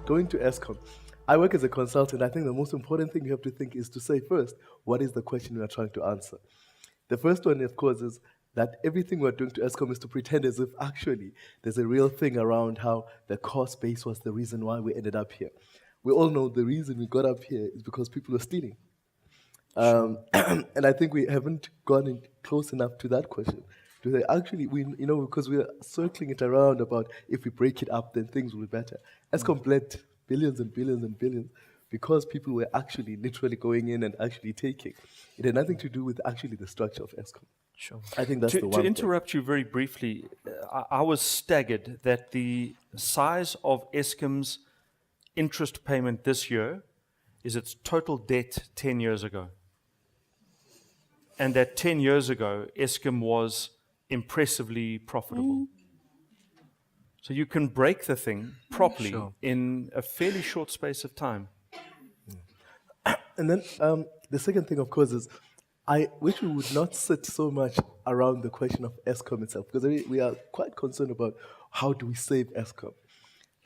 going to Eskom, I work as a consultant. I think the most important thing you have to think is to say first, what is the question you are trying to answer? The first one, of course, is that everything we're doing to Eskom is to pretend as if actually there's a real thing around how the cost base was the reason why we ended up here. We all know the reason we got up here is because people are stealing. And I think we haven't gone in close enough to that question. To say, actually, because we are circling it around about if we break it up, then things will be better. Eskom bled billions and billions and billions because people were actually literally going in and actually taking. It had nothing to do with actually the structure of Eskom. Sure. I think that's the one. To interrupt you very briefly, I was staggered that the size of Eskom's interest payment this year is its total debt 10 years ago. And that 10 years ago, Eskom was impressively profitable. So you can break the thing properly in a fairly short space of time. And then the second thing, of course, is I wish we would not sit so much around the question of Eskom itself, because we are quite concerned about how do we save Eskom.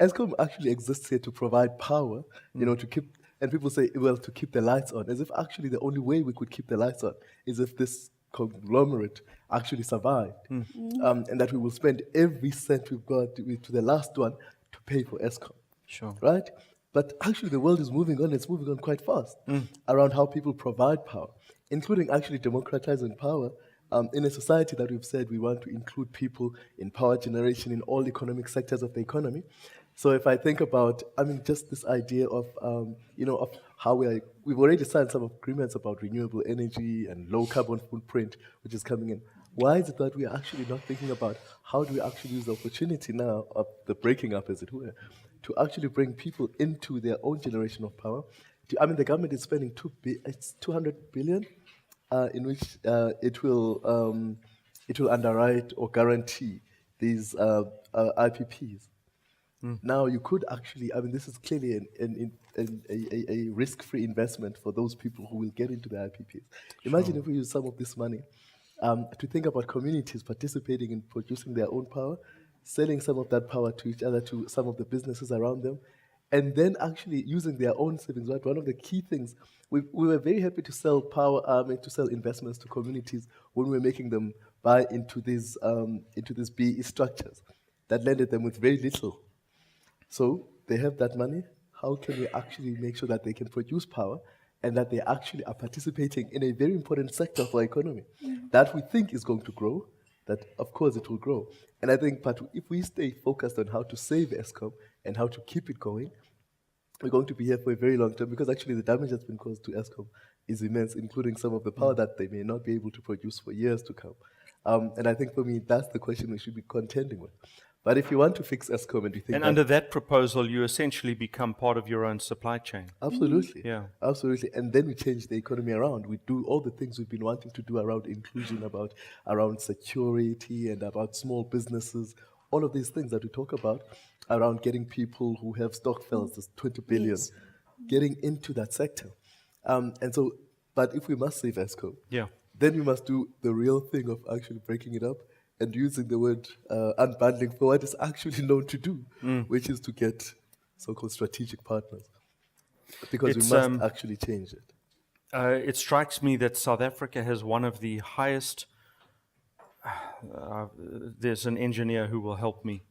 Eskom actually exists here to provide power, to keep, and people say, well, to keep the lights on, as if actually the only way we could keep the lights on is if this conglomerate actually survived, and that we will spend every cent we've got to the last one to pay for Eskom. Sure. Right? But actually the world is moving on, it's moving on quite fast around how people provide power, including actually democratizing power in a society that we've said we want to include people in power generation in all economic sectors of the economy. So if I think about, just this idea of, of how we've already signed some agreements about renewable energy and low carbon footprint, which is coming in. Why is it that we are actually not thinking about how do we actually use the opportunity now of the breaking up, as it were, to actually bring people into their own generation of power? The government is spending 200 billion, in which it will underwrite or guarantee these IPPs. Now you could actually, this is clearly a risk-free investment for those people who will get into the IPPs. Imagine if we use some of this money to think about communities participating in producing their own power, selling some of that power to each other, to some of the businesses around them, and then actually using their own savings. Right? One of the key things, we were very happy to sell power, to sell investments to communities when we were making them buy into these BE structures that landed them with very little. So they have that money. How can we actually make sure that they can produce power and that they actually are participating in a very important sector of our economy that we think is going to grow, that of course it will grow. And I think, but if we stay focused on how to save Eskom and how to keep it going, we're going to be here for a very long time, because actually the damage that's been caused to Eskom is immense, including some of the power that they may not be able to produce for years to come. And I think for me, that's the question we should be contending with. But if you want to fix Eskom and you think... And under that proposal, you essentially become part of your own supply chain. Absolutely. Yeah. Absolutely. And then we change the economy around. We do all the things we've been wanting to do around inclusion, around security and about small businesses, all of these things that we talk about, around getting people who have stockpiles, this 20 billion, getting into that sector. But if we must save Eskom, then we must do the real thing of actually breaking it up and using the word unbundling for what it's actually known to do, which is to get so-called strategic partners. Because we must actually change it. It strikes me that South Africa has one of the highest, there's an engineer who will help me,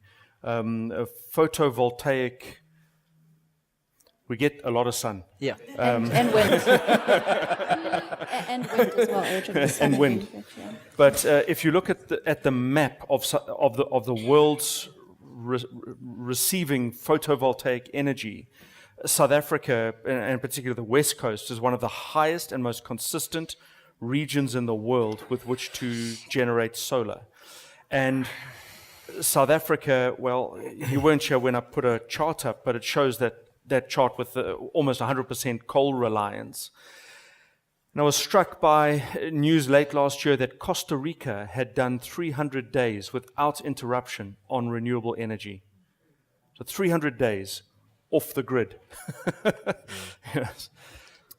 a photovoltaic, we get a lot of sun. Yeah. And wind. And wind as well, Adrian. And wind. But if you look at the map of the world's receiving photovoltaic energy, South Africa, and particularly the West Coast, is one of the highest and most consistent regions in the world with which to generate solar. And South Africa, well, you weren't sure when I put a chart up, but it shows that chart with almost 100% coal reliance. And I was struck by news late last year that Costa Rica had done 300 days without interruption on renewable energy. So 300 days off the grid. Yes.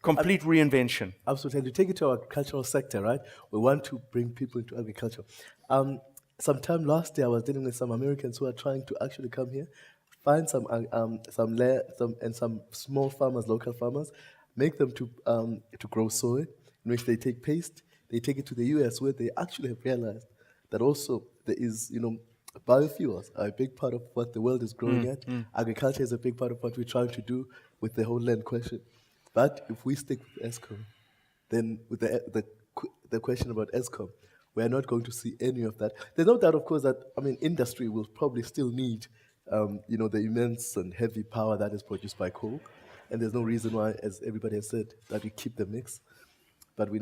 Complete reinvention. Absolutely. And to take it to our agricultural sector, right? We want to bring people into agriculture. Sometime last year, I was dealing with some Americans who are trying to actually come here, find some small farmers, local farmers, make them to grow soy, in which they take paste, they take it to the US, where they actually have realized that also there is, biofuels are a big part of what the world is growing at. Agriculture is a big part of what we're trying to do with the whole land question. But if we stick with Eskom, then with the question about Eskom, we are not going to see any of that. There's no doubt, of course, that industry will probably still need, the immense and heavy power that is produced by coal, and there's no reason why, as everybody has said, that we keep the mix. But we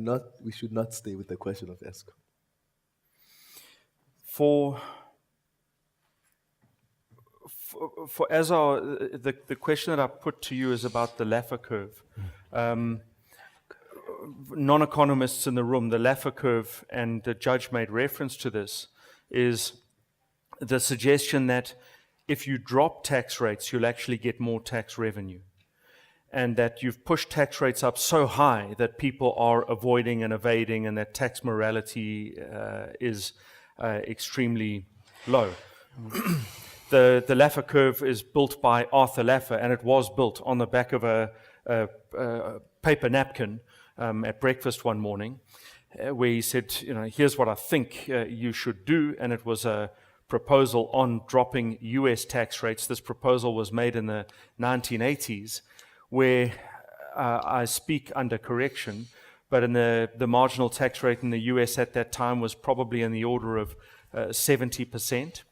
should not stay with the question of Eskom. For Azar, the question that I put to you is about the Laffer curve. Non-economists in the room, the Laffer curve, and the judge made reference to this, is the suggestion that if you drop tax rates, you'll actually get more tax revenue. And that you've pushed tax rates up so high that people are avoiding and evading, and that tax morality is extremely low. The Laffer curve is built by Arthur Laffer, and it was built on the back of a paper napkin at breakfast one morning, where he said, here's what I think you should do, and it was a proposal on dropping US tax rates. This proposal was made in the 1980s, where I speak under correction, but in the marginal tax rate in the US at that time was probably in the order of 70%.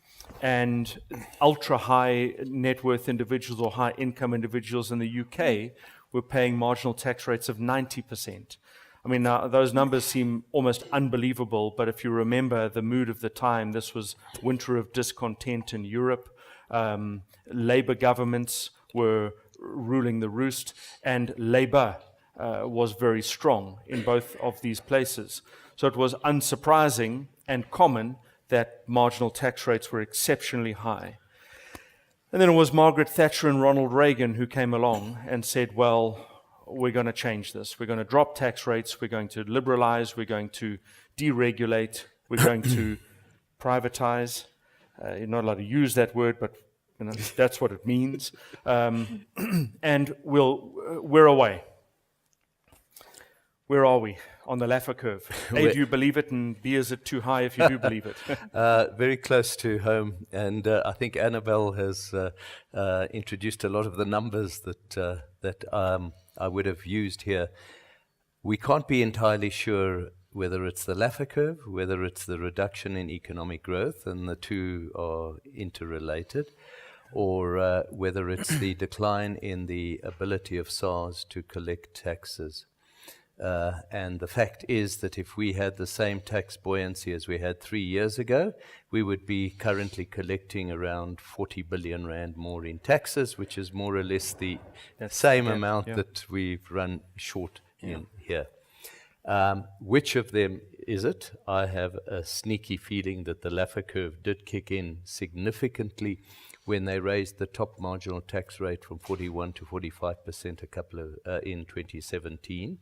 And ultra-high net worth individuals or high income individuals in the UK were paying marginal tax rates of 90%. I mean, now, those numbers seem almost unbelievable, but if you remember the mood of the time, this was winter of discontent in Europe. Labour governments were ruling the roost, and Labour was very strong in both of these places. So it was unsurprising and common that marginal tax rates were exceptionally high. And then it was Margaret Thatcher and Ronald Reagan who came along and said, well, we're going to change this. We're going to drop tax rates. We're going to liberalize. We're going to deregulate. We're going to privatize. You're not allowed to use that word, but that's what it means. And we're away. Where are we on the Laffer curve? A, do you believe it? And B, is it too high if you do believe it? Very close to home. And I think Annabel has introduced a lot of the numbers that I would have used here. We can't be entirely sure whether it's the Laffer curve, whether it's the reduction in economic growth, and the two are interrelated, or whether it's the decline in the ability of SARS to collect taxes. And the fact is that if we had the same tax buoyancy as we had 3 years ago, we would be currently collecting around 40 billion rand more in taxes, which is more or less the same amount that we've run short in here. Which of them is it? I have a sneaky feeling that the Laffer curve did kick in significantly when they raised the top marginal tax rate from 41 to 45% in 2017.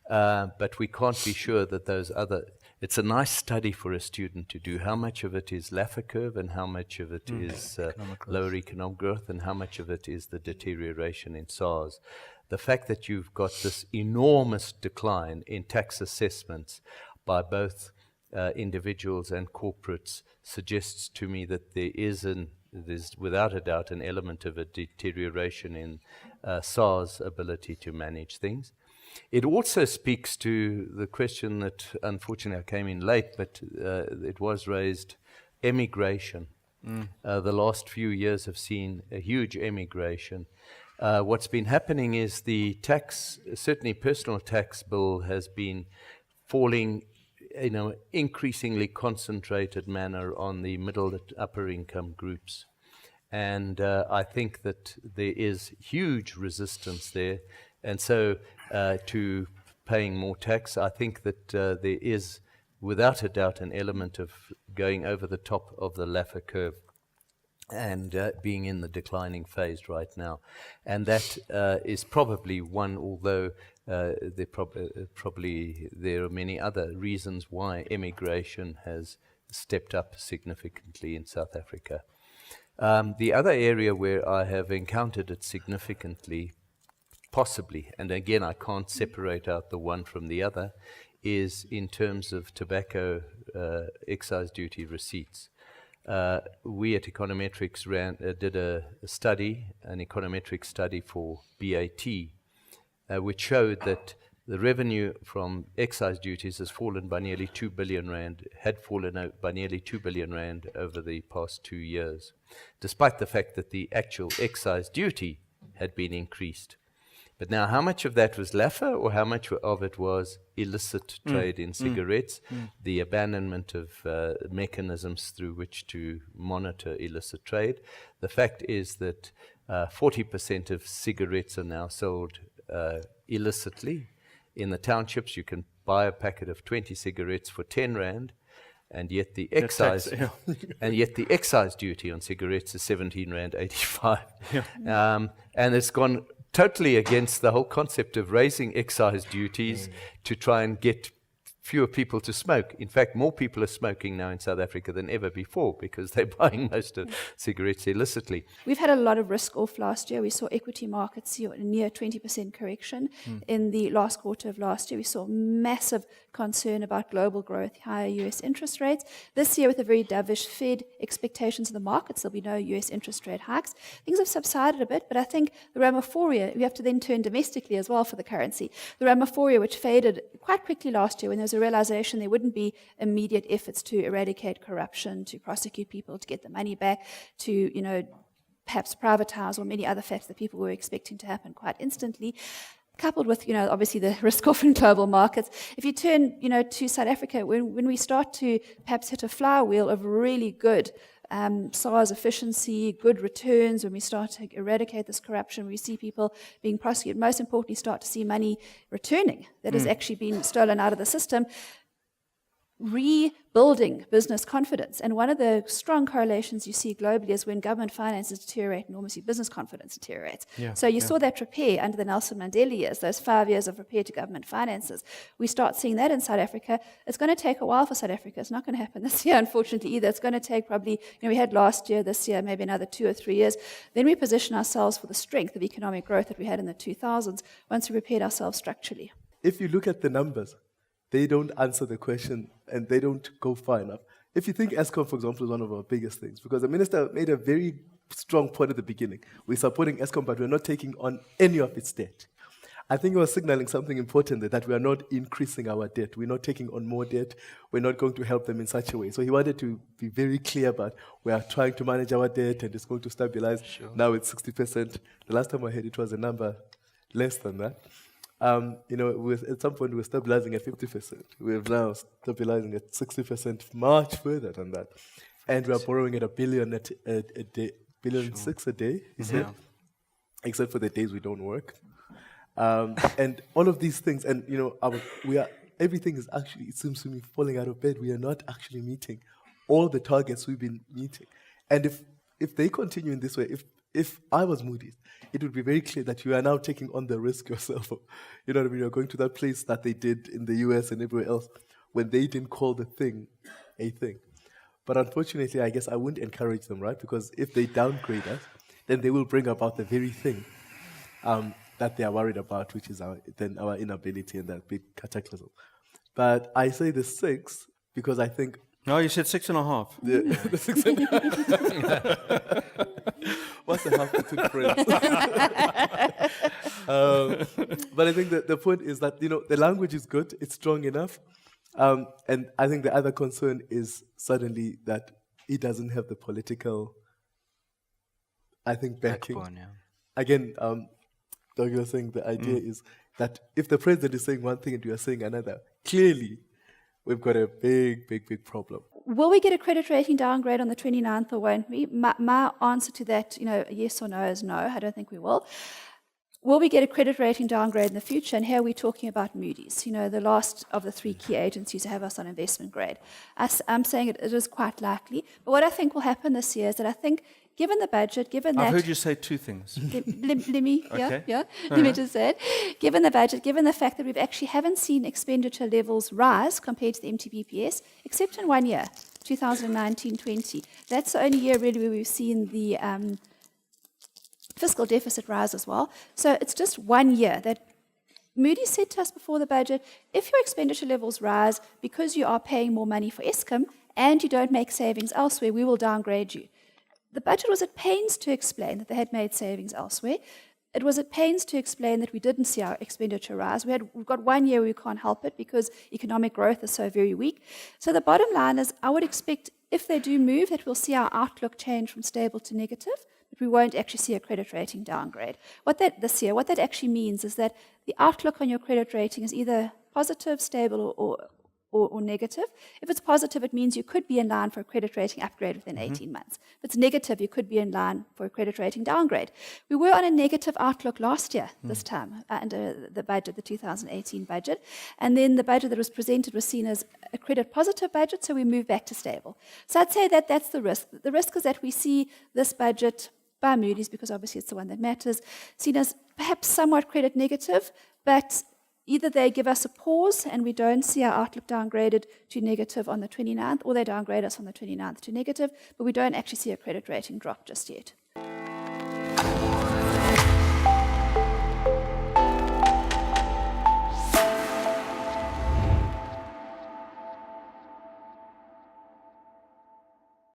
But we can't be sure that those other... It's a nice study for a student to do. How much of it is Laffer curve and how much of it is lower economic growth and how much of it is the deterioration in SARS. The fact that you've got this enormous decline in tax assessments by both individuals and corporates suggests to me that there's without a doubt an element of a deterioration in SARS' ability to manage things. It also speaks to the question that, unfortunately, I came in late, but it was raised, emigration. The last few years have seen a huge emigration. What's been happening is the tax, certainly personal tax bill, has been falling in an increasingly concentrated manner on the middle and upper income groups. And I think that there is huge resistance there. And so to paying more tax, I think that there is, without a doubt, an element of going over the top of the Laffer curve and being in the declining phase right now. And that is probably one, although there are many other reasons why emigration has stepped up significantly in South Africa. The other area where I have encountered it significantly, possibly, and again I can't separate out the one from the other, is in terms of tobacco excise duty receipts. We at Econometrix did a study, an Econometrix study for BAT, which showed that the revenue from excise duties has fallen by nearly 2 billion rand, had fallen by nearly 2 billion rand over the past 2 years, despite the fact that the actual excise duty had been increased. But now, how much of that was Laffer, or how much of it was illicit trade in cigarettes, the abandonment of mechanisms through which to monitor illicit trade? The fact is that 40% of cigarettes are now sold illicitly. In the townships, you can buy a packet of 20 cigarettes for 10 rand, and yet the excise duty on cigarettes is 17 rand 85. And it's gone totally against the whole concept of raising excise duties to try and get fewer people to smoke. In fact, more people are smoking now in South Africa than ever before because they're buying most of cigarettes illicitly. We've had a lot of risk off last year. We saw equity markets see a near 20% correction in the last quarter of last year. We saw massive concern about global growth, higher US interest rates. This year, with a very dovish Fed expectations in the markets, there'll be no US interest rate hikes. Things have subsided a bit, but I think the Ramaphoria, we have to then turn domestically as well for the currency. The Ramaphoria, which faded quite quickly last year when there was a realization there wouldn't be immediate efforts to eradicate corruption, to prosecute people, to get the money back, to, perhaps privatize, or many other facts that people were expecting to happen quite instantly, coupled with, obviously the risk-off in global markets. If you turn, to South Africa, when we start to perhaps hit a flywheel of really good SARS efficiency, good returns, when we start to eradicate this corruption, we see people being prosecuted, most importantly start to see money returning that has actually been stolen out of the system, rebuilding business confidence. And one of the strong correlations you see globally is when government finances deteriorate, enormously business confidence deteriorates. So you saw that repair under the Nelson Mandela years, those 5 years of repair to government finances. We start seeing that in South Africa. It's going to take a while for South Africa. It's not going to happen this year, unfortunately, either. It's going to take probably, we had last year, this year, maybe another 2 or 3 years. Then we position ourselves for the strength of economic growth that we had in the 2000s once we repaired ourselves structurally. If you look at the numbers, they don't answer the question and they don't go far enough. If you think Eskom, for example, is one of our biggest things, because the minister made a very strong point at the beginning. We're supporting Eskom, but we're not taking on any of its debt. I think he was signaling something important there, that we are not increasing our debt. We're not taking on more debt. We're not going to help them in such a way. So he wanted to be very clear about we are trying to manage our debt and it's going to stabilize. Now it's 60%. The last time I heard it was a number less than that. At some point we were stabilizing at 50%. We're now stabilizing at 60%, much further than that. And we are borrowing at $1 billion a day, $1.6 billion a day, he said, except for the days we don't work. And all of these things, and everything is actually, it seems to me, falling out of bed. We are not actually meeting all the targets we've been meeting. And if they continue in this way, if I was Moody's, it would be very clear that you are now taking on the risk yourself. You know what I mean? You're going to that place that they did in the US and everywhere else when they didn't call the thing a thing. But unfortunately, I guess I wouldn't encourage them, right? Because if they downgrade us, then they will bring about the very thing that they are worried about, which is our inability and that big cataclysm. But I say the 6 because I think... No, you said 6.5. The 6.5. What's the half between friends? But I think that the point is that, the language is good, it's strong enough. And I think the other concern is suddenly that he doesn't have the political, backing. Backbone, yeah. Again, Doug, you're saying the idea is that if the president is saying one thing and you are saying another, clearly we've got a big, big, big problem. Will we get a credit rating downgrade on the 29th or won't we? My answer to that, yes or no is no. I don't think we will. will we get a credit rating downgrade in the future? And here we're talking about Moody's, the last of the three key agencies to have us on investment grade. I'm saying it is quite likely. But what I think will happen this year is that I think, given the budget, I've heard you say two things. Let me, Okay. Let me just say it. Given the budget, given the fact that we actually haven't seen expenditure levels rise compared to the MTBPS, except in 1 year, 2019-20. That's the only year really where we've seen the fiscal deficit rise as well. So it's just 1 year that Moody's said to us before the budget, if your expenditure levels rise because you are paying more money for Eskom and you don't make savings elsewhere, we will downgrade you. The budget was at pains to explain that they had made savings elsewhere. It was at pains to explain that we didn't see our expenditure rise. We've got 1 year where we can't help it because economic growth is so very weak. So the bottom line is I would expect if they do move that we'll see our outlook change from stable to negative, but we won't actually see a credit rating downgrade. What that actually means is that the outlook on your credit rating is either positive, stable, or negative. If it's positive, it means you could be in line for a credit rating upgrade within 18 months. If it's negative, you could be in line for a credit rating downgrade. We were on a negative outlook last year, this time, under the budget, the 2018 budget. And then the budget that was presented was seen as a credit positive budget, so we moved back to stable. So I'd say that that's the risk. The risk is that we see this budget by Moody's, because obviously it's the one that matters, seen as perhaps somewhat credit negative, but either they give us a pause and we don't see our outlook downgraded to negative on the 29th, or they downgrade us on the 29th to negative, but we don't actually see a credit rating drop just yet.